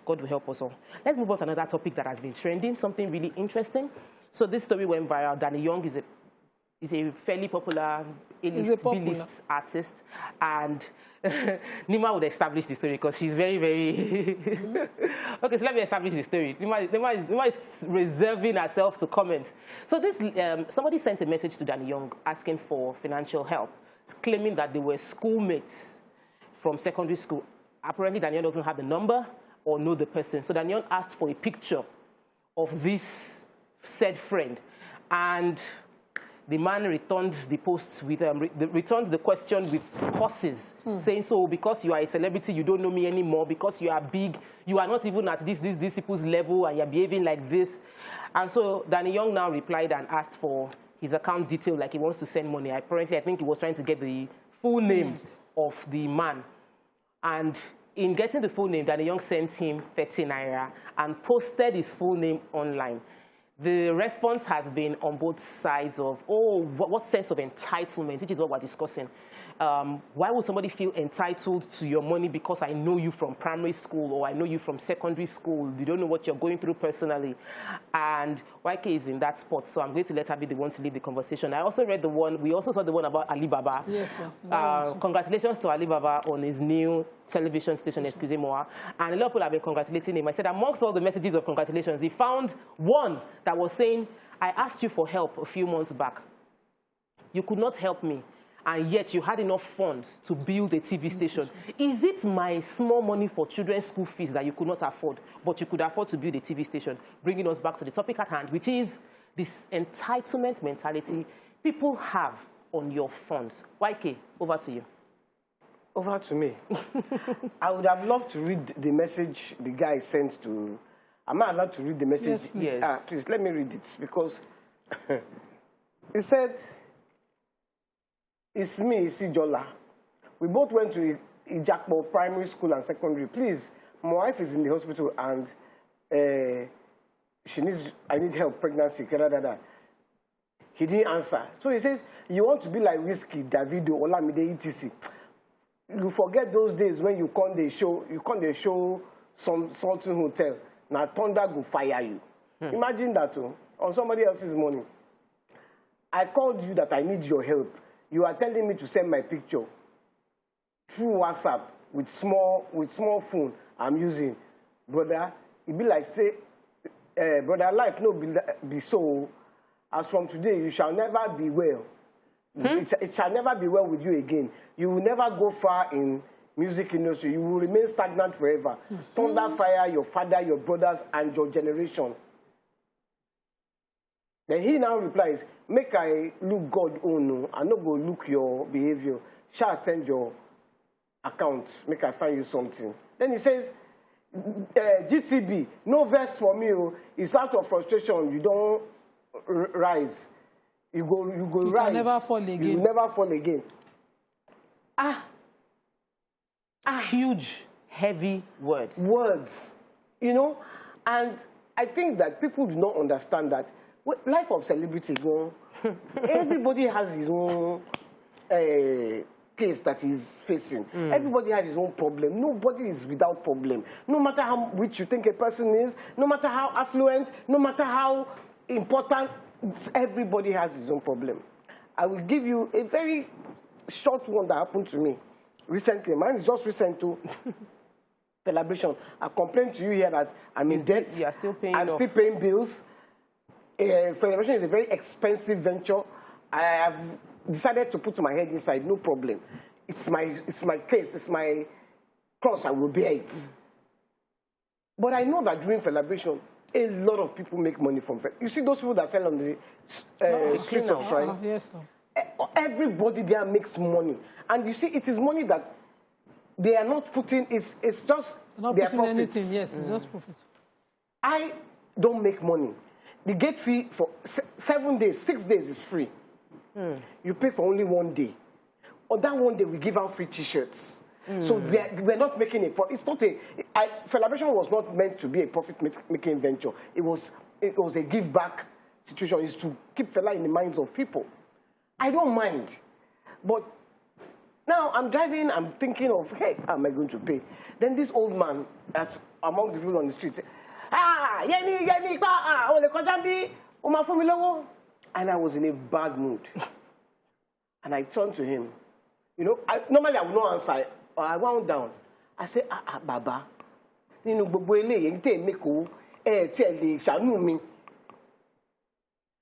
God will help us all. Let's move on to another topic that has been trending, something really interesting. So this story went viral. Danny Young is a fairly popular B-list artist, and Nima would establish the story because she's very, very... Okay, so let me establish the story. Nima is reserving herself to comment. So this, somebody sent a message to Danny Young asking for financial help, claiming that they were schoolmates from secondary school. Apparently, Danny Young doesn't have the number or know the person. So Danny Young asked for a picture of this said friend, and the man returned the post with returned the question with curses, saying, so because you are a celebrity, you don't know me anymore, because you are big, you are not even at these people's level, and you're behaving like this. And so Danny Young now replied and asked for his account detail, like he wants to send money. Apparently, I think he was trying to get the full names of the man. And in getting the full name, Danny Young sent him 30 naira and posted his full name online. The response has been on both sides of, oh, what sense of entitlement, which is what we're discussing. Why would somebody feel entitled to your money because I know you from primary school or I know you from secondary school? You don't know what you're going through personally. And YK is in that spot, so I'm going to let her be the one to lead the conversation. I also read the one, we also saw the one about Alibaba. Yes, sir. Congratulations to Alibaba on his new television station, excusez-moi. And a lot of people have been congratulating him. I said amongst all the messages of congratulations, he found one that was saying, I asked you for help a few months back. You could not help me, and yet you had enough funds to build a TV station. Is it my small money for children's school fees that you could not afford, but you could afford to build a TV station? Bringing us back to the topic at hand, which is this entitlement mentality people have on your funds. YK, over to you. Over to me. I would have loved to read the message the guy sent to... Am I allowed to read the message? Yes, please. Yes. Please, let me read it, because he said, it's me, Isijola. We both went to Ijakpo primary school and secondary. Please, my wife is in the hospital and I need help, pregnancy, He didn't answer. So he says, you want to be like Whiskey, Davido, Olamide, etc. You forget those days when you come the show something hotel. Now thunder go fire you. Imagine that on somebody else's money. I called you that I need your help. You are telling me to send my picture through WhatsApp with small phone I'm using. Brother, it be like say, brother, life no be so. As from today, you shall never be well. It shall never be well with you again. You will never go far in music industry. You will remain stagnant forever. Thunder fire your father, your brothers, and your generation. Then he now replies, make I look God own, no. I not go look your behavior. Shall send your account, make I find you something. Then he says, GTB, no verse for me. It's out of frustration. You don't rise. You rise. Can never fall again. You will never fall again. Huge, heavy words. Words, you know, and I think that people do not understand that life of celebrity, everybody has his own case that he's facing. Everybody has his own problem. Nobody is without problem. No matter how rich you think a person is, no matter how affluent, no matter how important, everybody has his own problem. I will give you a very short one that happened to me recently. Mine is just recent to celebration. I complained to you here that I'm in debt. You are still paying. I'm still paying bills. Celebration is a very expensive venture. I have decided to put my head inside. No problem. It's my case. It's my cross. I will bear it. But I know that during celebration, a lot of people make money from it. You see those people that sell on the streets of Shrine? Yes, sir. Everybody there makes money. And you see, it is money that they are not putting, it's just not their putting profits. anything, yes, it's just profits. I don't make money. The gate fee for 7 days, 6 days is free. You pay for only 1 day. On that 1 day, we give out free T-shirts. So we're not making a profit. It's not celebration was not meant to be a profit-making venture. It was a give-back situation. It's to keep Fela in the minds of people. I don't mind. But Now I'm driving, I'm thinking of, hey, how am I going to pay? Then this old man, as among the people on the street, said, Yeni, and I was in a bad mood. And I turned to him. You know, normally I would not answer. I wound down. I said, Baba, you know,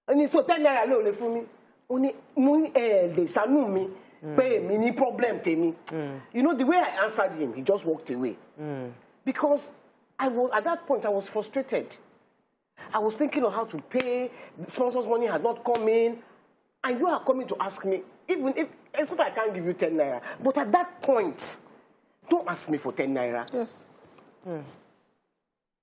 and he said, 10 naira lo for me. Only pay me problem to me. You know, the way I answered him, he just walked away. Because at that point I was frustrated. I was thinking of how to pay. The sponsors' money had not come in, and you are coming to ask me, even if it's not I can't give you 10 naira. But at that point, don't ask me for 10 naira. Yes.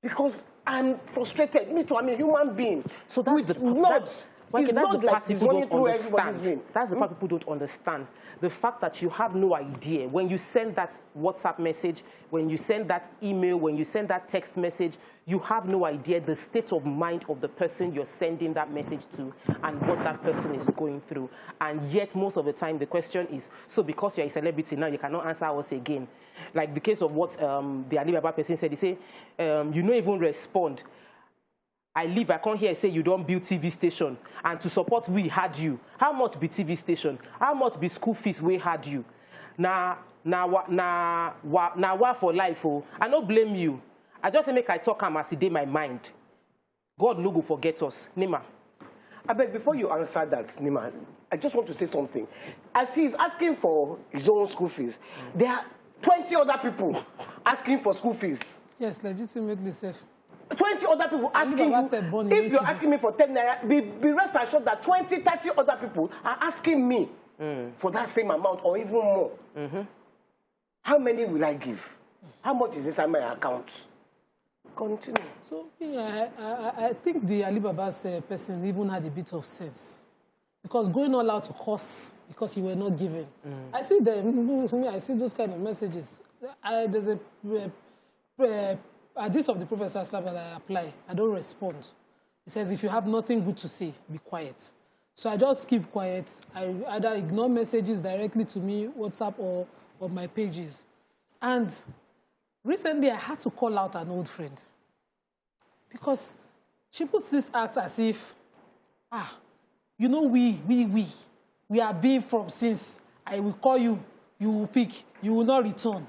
Because I'm frustrated. Me too, I'm a human being. So that's the part people don't understand. That's the part people don't understand. The fact that you have no idea when you send that WhatsApp message, when you send that email, when you send that text message, you have no idea the state of mind of the person you're sending that message to and what that person is going through. And yet, most of the time, the question is, so because you're a celebrity now, you cannot answer us again. Like the case of what the Alibaba person said, he said, you don't even respond. I live, I come here and say you don't build TV station. And to support we had you. How much be TV station? How much be school fees we had you? Now what for life? Oh, I don't blame you. I just make I talk as it in my mind. God no go forget us. Nima. I beg, before you answer that, Nima, I just want to say something. As he's asking for his own school fees, there are 20 other people asking for school fees. Yes, legitimately safe. 20 other people asking you, if you're asking me for 10 naira, be rest assured that 20, 30 other people are asking me for that same amount or even more. How many will I give? How much is inside my account? Continue. So, yeah, I think the Alibaba's person even had a bit of sense. Because going all out to cost because you were not given. I see them, for me, I see those kind of messages. There's a this of the Prophet that I apply, I don't respond. He says, if you have nothing good to say, be quiet. So I just keep quiet. I either ignore messages directly to me, WhatsApp or my pages. And recently, I had to call out an old friend. Because she puts this act as if, you know, we are being from since I will call you, you will pick, you will not return.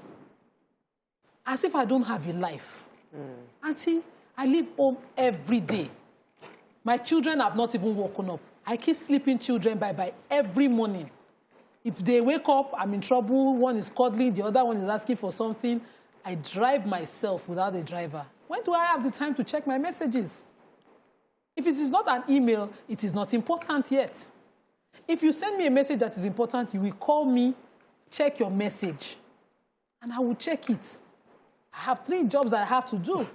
As if I don't have a life. Auntie, I leave home every day. My children have not even woken up. I keep sleeping children bye-bye every morning. If they wake up, I'm in trouble. One is cuddling, the other one is asking for something. I drive myself without a driver. When do I have the time to check my messages? If it is not an email, it is not important yet. If you send me a message that is important, you will call me, check your message, and I will check it. I have 3 jobs I have to do.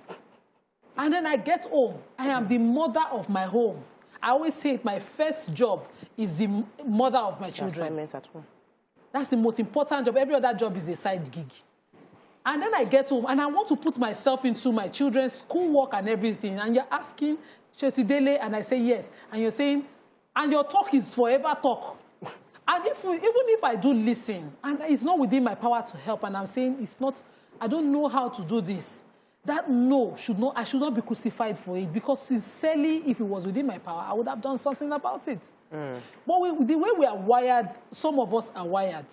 And then I get home. I am the mother of my home. I always say my first job is the mother of my children. Assignment at home. That's the most important job. Every other job is a side gig. And then I get home, and I want to put myself into my children's schoolwork and everything. And you're asking, Dele, and I say yes. And you're saying, and your talk is forever talk. And even if I do listen, and it's not within my power to help, and I'm saying it's not, I don't know how to do this. That no, I should not be crucified for it, because sincerely, if it was within my power, I would have done something about it. But the way we are wired, some of us are wired,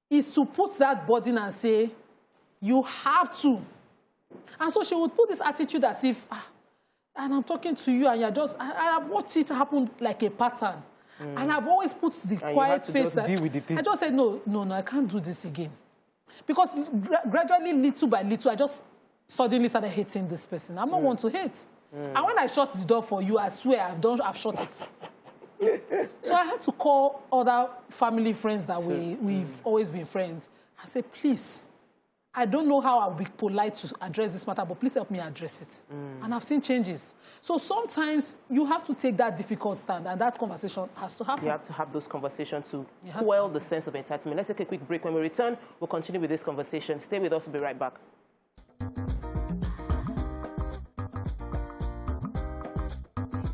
is to put that burden and say, you have to. And so she would put this attitude as if, and I'm talking to you, and you're just, I've watched it happen like a pattern. And I've always put the quiet face. I just said, no, I can't do this again. Because gradually, little by little, I just suddenly started hating this person. I'm not one to hate. And when I shut the door for you, I swear I've shut it. So I had to call other family friends that we've always been friends. I said, please, I don't know how I'll be polite to address this matter, but please help me address it. And I've seen changes. So sometimes you have to take that difficult stand, and that conversation has to happen. You have to have those conversations to quell the sense of entitlement. Let's take a quick break. When we return, we'll continue with this conversation. Stay with us. We'll be right back.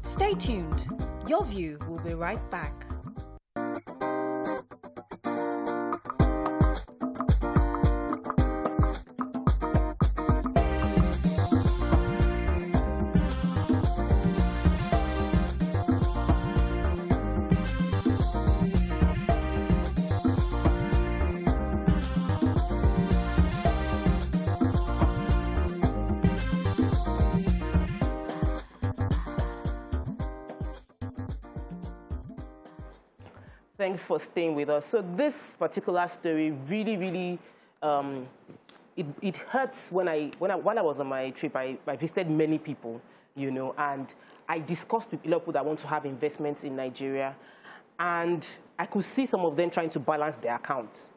Stay tuned. Your View will be right back. Thanks for staying with us. So this particular story really, it hurts while I was on my trip. I visited many people, you know, and I discussed with a lot of people that want to have investments in Nigeria, and I could see some of them trying to balance their accounts,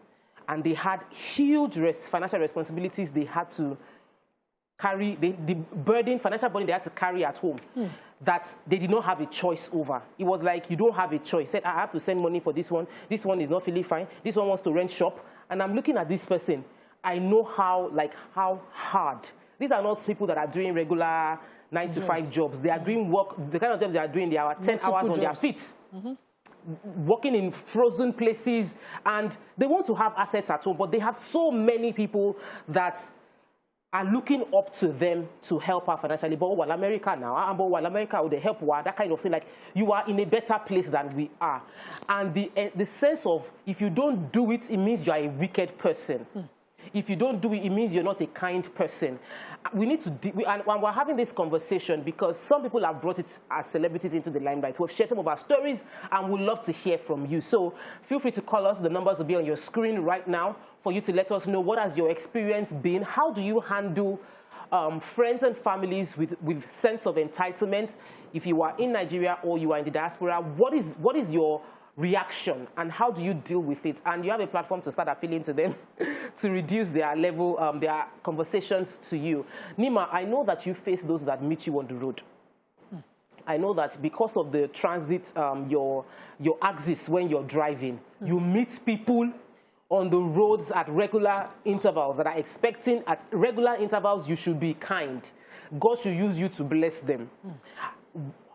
and they had huge financial responsibilities they had to carry, the financial burden they had to carry at home that they did not have a choice over. It was like, you don't have a choice. Said, I have to send money for this one is not feeling fine, this one wants to rent shop, and I'm looking at this person. I know how hard. These are not people that are doing regular 9-to-5 jobs. They are doing work, the kind of jobs they are doing, they are 10 hours on their feet. Working in frozen places, and they want to have assets at home, but they have so many people that are looking up to them to help her financially. But while America now, while America would help her, that kind of thing, like you are in a better place than we are. And the sense of, if you don't do it, it means you are a wicked person. If you don't do it, it means you're not a kind person. We need to, and we're having this conversation because some people have brought it as celebrities into the limelight. We've shared some of our stories, and we'd love to hear from you. So feel free to call us. The numbers will be on your screen right now for you to let us know what has your experience been. How do you handle friends and families with sense of entitlement? If you are in Nigeria or you are in the diaspora, what is your reaction, and how do you deal with it? And you have a platform to start appealing to them to reduce their level, their conversations to you. Nima, I know that you face those that meet you on the road. I know that because of the transit, your axis when you're driving, you meet people on the roads at regular intervals that are expecting at regular intervals you should be kind. God should use you to bless them.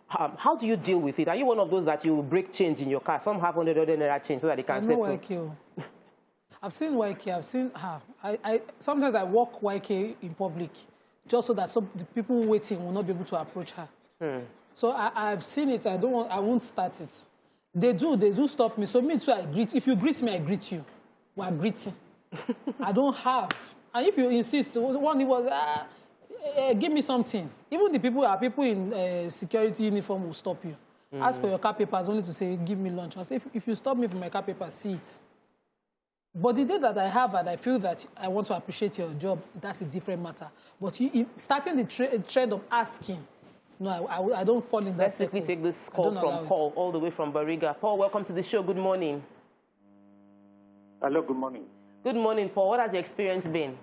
How do you deal with it? Are you one of those that you break change in your car? Some have 100 naira change so that they can settle. YK. I've seen YK. I've seen her. Sometimes I walk YK in public just so that the people waiting will not be able to approach her. So I've seen it. I won't start it. They do stop me. So me too, I greet. If you greet me, I greet you. We are greeting. I don't have. And if you insist, one it was. Give me something. Even the people in security uniform will stop you. Ask for your car papers only to say, give me lunch. I say, if you stop me for my car papers, see it. But the day that I have and I feel that I want to appreciate your job, that's a different matter. But starting the trend of asking, no, I don't fall in that Let's quickly take this call from Paul, all the way from Bariga. Paul, welcome to the show. Good morning. Hello, good morning. Good morning, Paul. What has your experience been?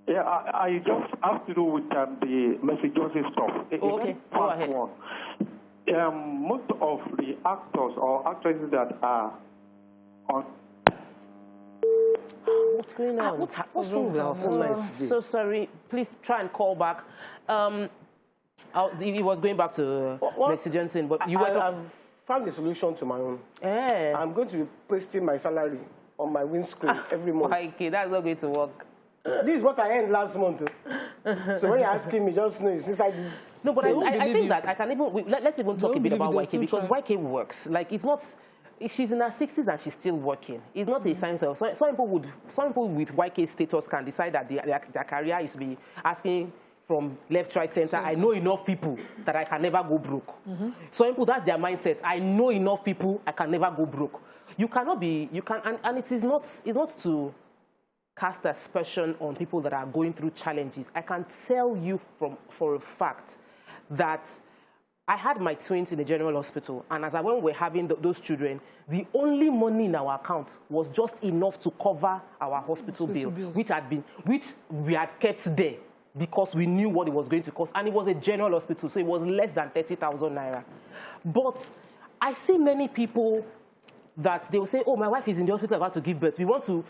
Yeah, I just have to do with the messages stuff. Okay, go ahead. Most of the actors or actresses that are on... What's going on? What's wrong with our phone lines today? So sorry. Please try and call back. He was going back to Mr. Johnson, but you were... I've found a solution to my own. I'm going to be pasting my salary on my windscreen every month. Okay, that's not going to work. This is what I earned last month. So when you're asking me, just know it's inside this. No, but I think that I can even... Let's even talk a bit about YK, because YK works. Like, it's not... She's in her 60s and she's still working. It's not a sign of... Some people with YK status can decide that their career is to be asking from left, right, center. I know enough people that I can never go broke. Some people, that's their mindset. I know enough people, I can never go broke. You cannot be... And it's not to cast aspersion on people that are going through challenges. I can tell you for a fact that I had my twins in the general hospital, and when we were having those children, the only money in our account was just enough to cover our hospital bill, which we had kept there because we knew what it was going to cost, and it was a general hospital, so it was less than 30,000 naira. But I see many people that they will say, "Oh, my wife is in the hospital about to give birth. We want to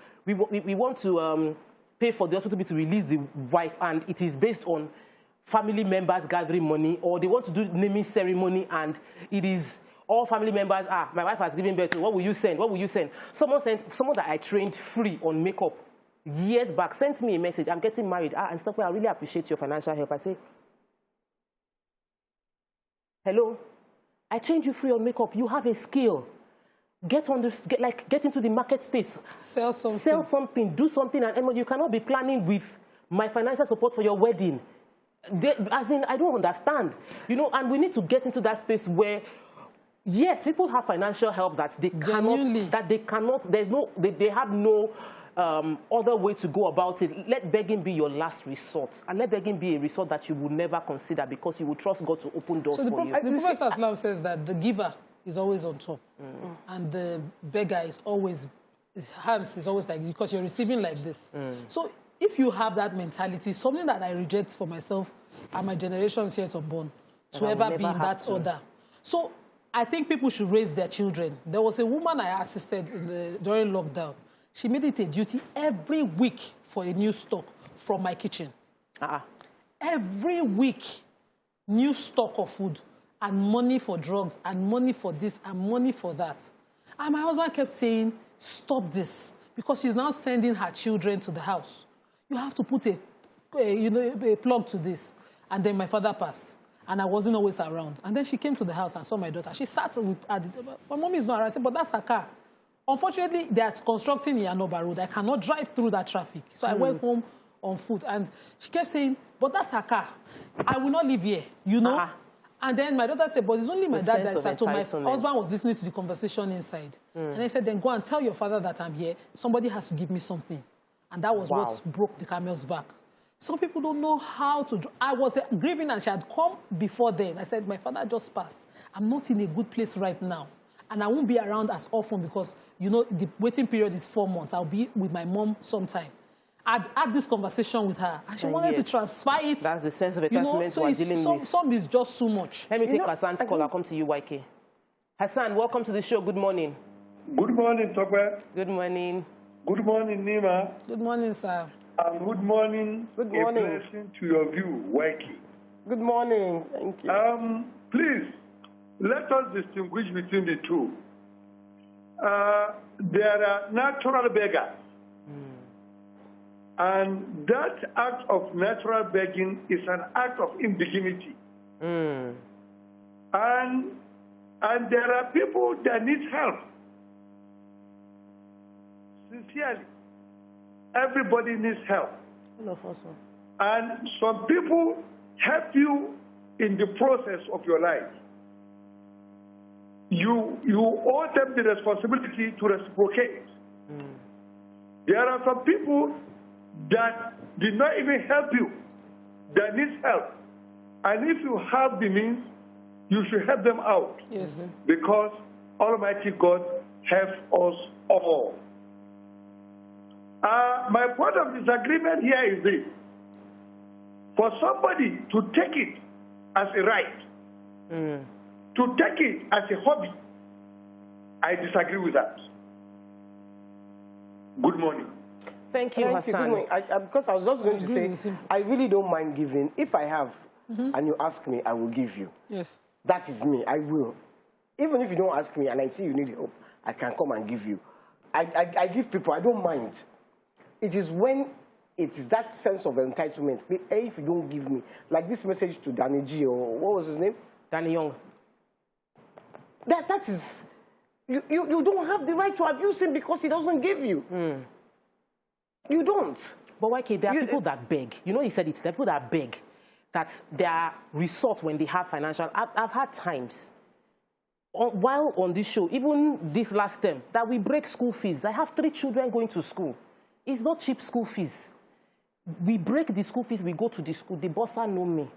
pay for the hospital bill to release the wife, and it is based on family members gathering money, or they want to do naming ceremony, and it is all family members. My wife has given birth. What will you send? What will you send?" Someone that I trained free on makeup years back sent me a message. "I'm getting married. And stuff. I really appreciate your financial help." I say, "Hello, I trained you free on makeup. You have a skill. Get into the market space. Sell something. Do something. And you cannot be planning with my financial support for your wedding." I don't understand. And we need to get into that space where Yes, people have financial help that they cannot, they have no other way to go about it. Let begging be your last resort, and let begging be a resort that you will never consider, because you will trust God to open doors for you. The Prophet Islam says that the giver is always on top, and the beggar is always, his hands is always like, because you're receiving like this. So if you have that mentality, something that I reject for myself and my generations yet unborn, to ever be in that order. So I think people should raise their children. There was a woman I assisted during lockdown. She made it a duty every week for a new stock from my kitchen. Every week, new stock of food, and money for drugs, and money for this, and money for that. And my husband kept saying, stop this, because she's now sending her children to the house. You have to put a plug to this. And then my father passed, and I wasn't always around. And then she came to the house and saw my daughter. She sat with her. My mom is not around. I said, but that's her car. Unfortunately, they are constructing Yanoba Road. I cannot drive through that traffic. So I went home on foot. And she kept saying, but that's her car. I will not live here, you know? And then my daughter said, but it's only my dad that is at home. My husband was listening to the conversation inside. And I said, then go and tell your father that I'm here. Somebody has to give me something. And that was what broke the camel's back. Some people don't know how to... I was grieving, and she had come before then. I said, my father just passed. I'm not in a good place right now. And I won't be around as often because, you know, the waiting period is 4 months. I'll be with my mom sometime. I'd had this conversation with her, and she wanted to transfer it. That's the sense of attachment we're dealing with. Some is just too much. Let me take Hassan's call. I'll come to you, YK. Hassan, welcome to the show. Good morning. Good morning, Tope. Good morning. Good morning, Nima. Good morning, sir. And good morning. Good morning. A blessing to your view, YK. Good morning. Thank you. Please, let us distinguish between the two. There are natural beggars. And that act of natural begging is an act of indignity. And there are people that need help. Sincerely. Everybody needs help. And some people help you in the process of your life. You owe them the responsibility to reciprocate. There are some people that did not even help you, that needs help. And if you have the means, you should help them out. Yes. Because Almighty God helps us all. My point of disagreement here is this. For somebody to take it as a right, to take it as a hobby, I disagree with that. Good morning. Thank you, Hassan. Because I was just going to say, I really don't mind giving. If I have, and you ask me, I will give you. Yes. That is me. I will. Even if you don't ask me and I see you need help, I can come and give you. I give people. I don't mind. It is when it is that sense of entitlement. If you don't give me, like this message to Danny G, or what was his name? Danny Young. That is, you don't have the right to abuse him because he doesn't give you. You don't. But YK, there are people that beg. You know, he said it's the people that beg, that they are resort when they have financial. I've had times, while on this show, even this last term, that we break school fees. I have 3 children going to school. It's not cheap school fees. We break the school fees, we go to the school, the bossa know me.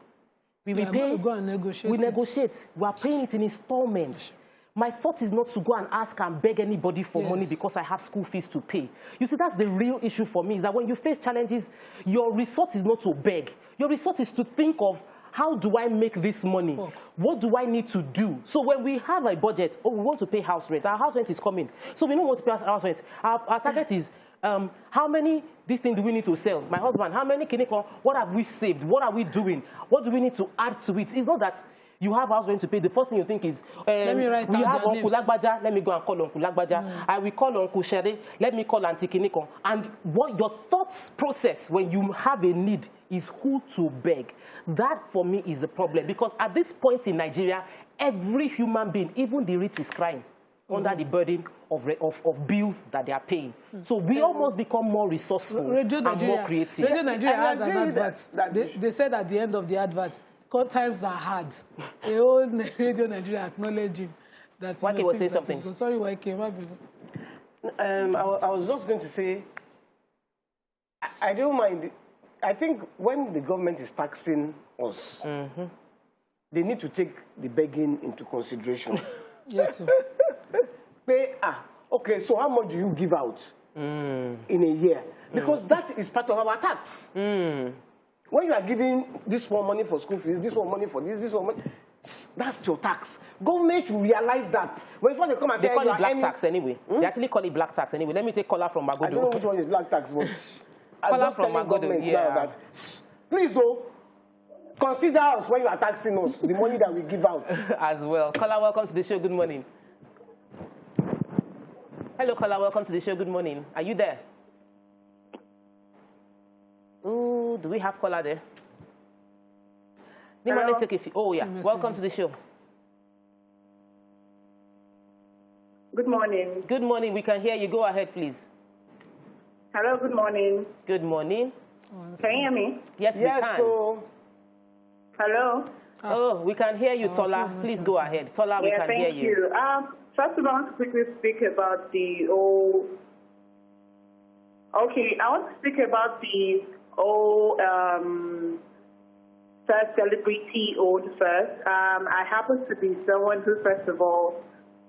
We pay, go and negotiate. We negotiate. We are paying it in installments. My thought is not to go and ask and beg anybody for money because I have school fees to pay. You see, that's the real issue for me, is that when you face challenges, your resort is not to beg. Your resort is to think of, how do I make this money? What do I need to do? So when we have a budget, we want to pay house rent. Our house rent is coming. So we don't want to pay house rent. Our target is, how many this thing do we need to sell? My husband, how many clinical? What have we saved? What are we doing? What do we need to add to it? It's not that you have house rent to pay. The first thing you think is, let me write we down have Uncle Lagbaja, let me go and call Uncle Lagbaja. I will call Uncle Shere, let me call Auntie Kiniko. And what your thoughts process when you have a need is who to beg. That, for me, is the problem. Because at this point in Nigeria, every human being, even the rich, is crying under the burden of bills that they are paying. So we almost become more resourceful and more creative. Radio Nigeria has an advert. They said at the end of the advert, times are hard. A whole Radio Nigeria acknowledging that YK was saying something. Sorry, YK, my people. I was just going to say, I don't mind. I think when the government is taxing us, they need to take the begging into consideration. Yes, sir. Okay, so how much do you give out in a year? Because that is part of our tax. When you are giving this one money for school fees, this one money for this one money, that's your tax. Government should realize that. When they come and they say call it black tax anyway. They actually call it black tax anyway. Let me take caller from Magodo. I don't know which one is black tax, but caller from Magodo, yeah. That, please, consider us when you are taxing us, the money that we give out. As well. Caller, welcome to the show. Good morning. Hello, caller. Welcome to the show. Good morning. Are you there? Oh, do we have caller there? Oh, yeah. Welcome to the show. Good morning. Good morning. We can hear you. Go ahead, please. Hello, good morning. Good morning. Can you hear me? Yes, we can. So... Hello? Oh, we can hear you, Tola. Please go ahead. Tola, we can hear you. Thank you. First of all, I want to quickly speak about the whole... Okay, I want to speak about the whole first celebrity owned first. I happen to be someone who, first of all,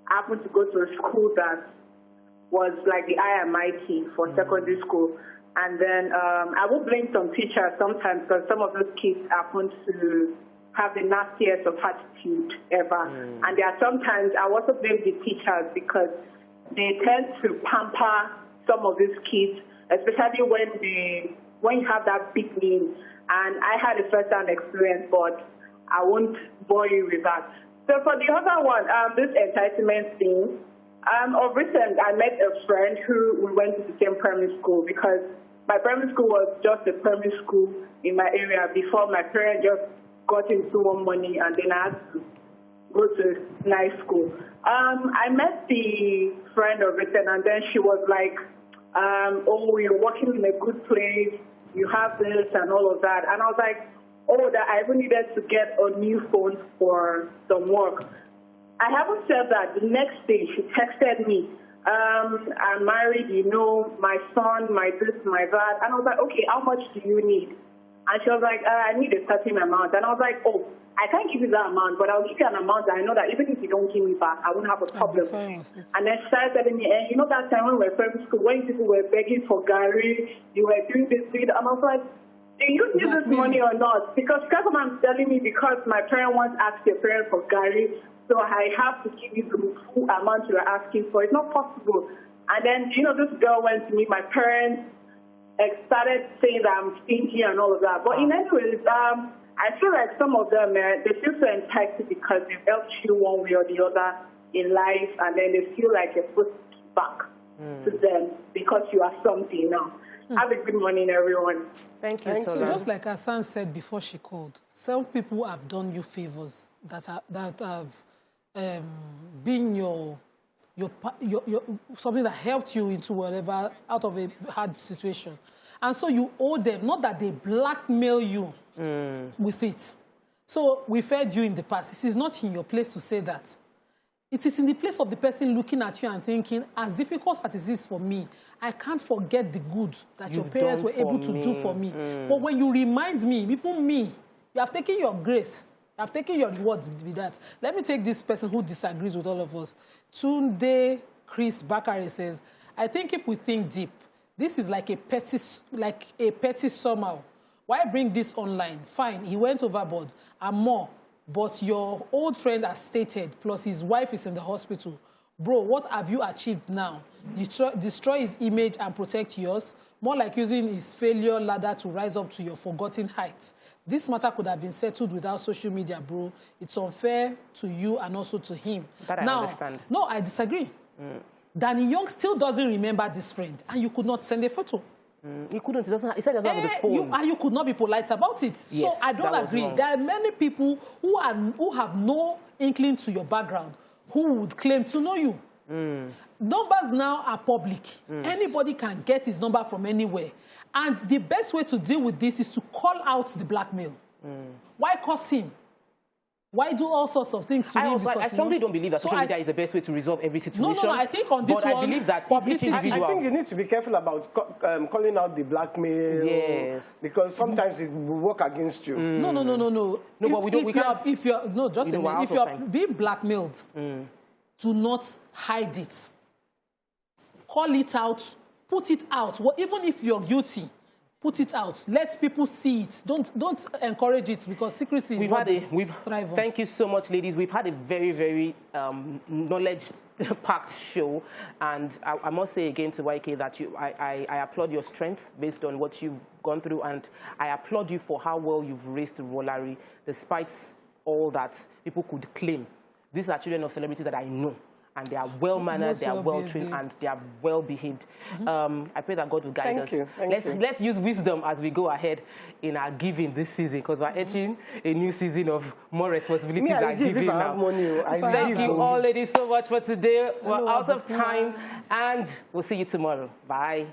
happened to go to a school that was like the IMIT for secondary school. And then I will blame some teachers sometimes because some of those kids happen to have the nastiest of attitude ever. And there are sometimes I also blame the teachers because they tend to pamper some of these kids, especially when you have that big name. And I had a first-hand experience, but I won't bore you with that. So for the other one, this entitlement thing, of recent, I met a friend who we went to the same primary school because my primary school was just a primary school in my area before my parents just got into more money and then I had to go to nice school. I met the friend of recent and then she was like, oh, you're working in a good place, you have this and all of that. And I was like, oh, that I even needed to get a new phone for some work. I haven't said that. The next day, she texted me, I'm married, you know, my son, my this, my that. And I was like, okay, how much do you need? And she was like, I need a certain amount. And I was like, oh, I can't give you that amount, but I'll give you an amount that I know that even if you don't give me back, I won't have a problem. And then she started telling me, you know that time when we were in primary school, when people were begging for Gary, you were doing this, and I was like, do you need this money or not? Because I'm telling me because my parent once asked their parent for Gary, so I have to give you the full amount you are asking for. It's not possible. And then, you know, this girl went to meet my parents, started saying that I'm stingy and all of that. But in any ways, I feel like some of them, they feel so entitled because they've helped you one way or the other in life, and then they feel like you're supposed to give back to them because you are something now. Have a good morning, everyone. Thank you. So just like Hassan said before she called, some people have done you favors that have been your something that helped you into whatever out of a hard situation, and so you owe them. Not that they blackmail you with it. So we fed you in the past. It is not in your place to say that. It is in the place of the person looking at you and thinking, as difficult as it is for me, I can't forget the good that your parents were able to do for me. But when you remind me, even me, you have taken your grace, you have taken your rewards with that. Let me take this person who disagrees with all of us. Tunde Chris Bakari says, I think if we think deep, this is like a petty somehow. Why bring this online? Fine, he went overboard and more. But your old friend has stated, plus his wife is in the hospital. Bro, what have you achieved now? Destroy his image and protect yours? More like using his failure ladder to rise up to your forgotten heights. This matter could have been settled without social media, bro. It's unfair to you and also to him. That I understand. No, I disagree. Danny Young still doesn't remember this friend, and you could not send a photo. He couldn't. He said he doesn't have the phone. You could not be polite about it. Yes, so I don't agree. There are many people who have no inkling to your background who would claim to know you. Numbers now are public. Anybody can get his number from anywhere. And the best way to deal with this is to call out the blackmail. Why curse him? Why do all sorts of things to him? I strongly don't believe that social media is the best way to resolve every situation. No, I think on this but one, I believe that publicity. I think you need to be careful about calling out the blackmail. Yes. Because sometimes it will work against you. No. No, but we don't. If you're no, just a minute. If you're being blackmailed, do not hide it. Call it out. Put it out. Well, even if you're guilty, put it out. Let people see it. Don't encourage it, because secrecy is what they thrive on. Thank you so much, ladies. We've had a very, very knowledge-packed show, and I must say again to YK that I applaud your strength based on what you've gone through, and I applaud you for how well you've raised Rolari, despite all that people could claim. These are children of celebrities that I know. And they are well-mannered, they are well-trained, and they are well-behaved. I pray that God will guide us. Let's use wisdom as we go ahead in our giving this season, because we're entering a new season of more responsibilities and giving now. Thank you all, ladies, so much for today. We're out of time, and we'll see you tomorrow. Bye.